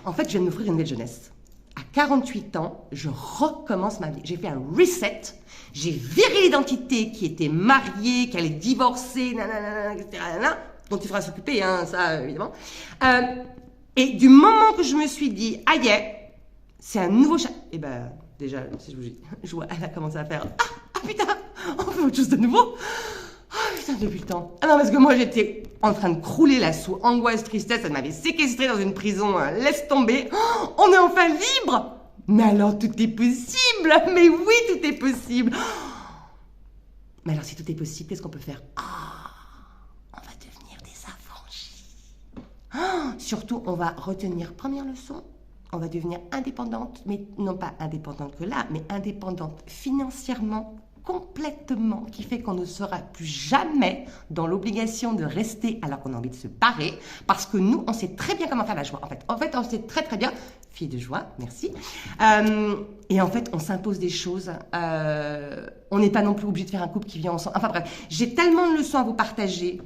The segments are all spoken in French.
En fait, je viens de m'offrir une nouvelle jeunesse. À 48 ans, je recommence ma vie. J'ai fait un reset. J'ai viré l'identité qui était mariée, qui allait divorcer, nanana, etc., nanana, dont il faudra s'occuper, hein, ça, évidemment. Et du moment que je me suis dit, aïe, c'est un nouveau chat. Et ben, déjà, si je vois, elle a commencé à faire, ah putain, on fait autre chose de nouveau. Ah putain, depuis le temps. Ah non, parce que moi, j'étais en train de crouler là sous angoisse, tristesse. Elle m'avait séquestrée dans une prison. Laisse tomber. Oh, on est enfin libre. Mais alors, tout est possible. Mais oui, tout est possible. Mais alors, si tout est possible, qu'est-ce qu'on peut faire? On va devenir des affranchis. Surtout, on va retenir première leçon. On va devenir indépendante, mais non pas indépendante que là, mais indépendante financièrement, complètement, qui fait qu'on ne sera plus jamais dans l'obligation de rester alors qu'on a envie de se barrer, parce que nous, on sait très bien comment faire la joie. En fait, on sait très très bien, fille de joie, merci. Et en fait, on s'impose des choses. On n'est pas non plus obligé de faire un couple qui vit ensemble. Enfin bref, j'ai tellement de leçons à vous partager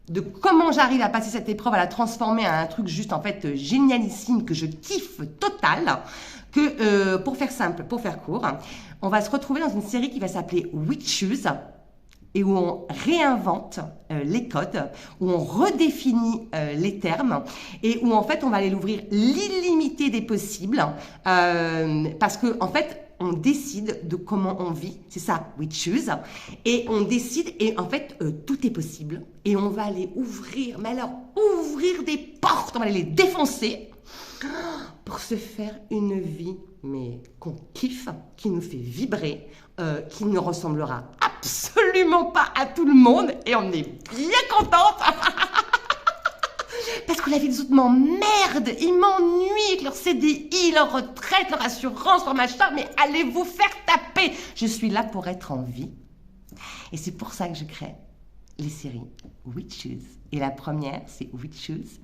de comment j'arrive à passer cette épreuve, à la transformer en un truc juste en fait génialissime, que je kiffe total, que pour faire simple, pour faire court, on va se retrouver dans une série qui va s'appeler Witches, et où on réinvente les codes, où on redéfinit les termes, et où en fait on va aller l'ouvrir l'illimité des possibles, parce que en fait on décide de comment on vit, c'est ça, we choose, et on décide, et en fait tout est possible, et on va aller ouvrir, mais alors ouvrir des portes, on va aller les défoncer, pour se faire une vie, mais qu'on kiffe, qui nous fait vibrer, qui ne ressemblera absolument pas à tout le monde, et on est bien contente. Parce que la vie des autres m'emmerde, ils m'ennuient avec leur CDI, leur retraite, leur assurance, leur machin, mais allez vous faire taper. Je suis là pour être en vie. Et c'est pour ça que je crée les séries Witches. Et la première, c'est Witches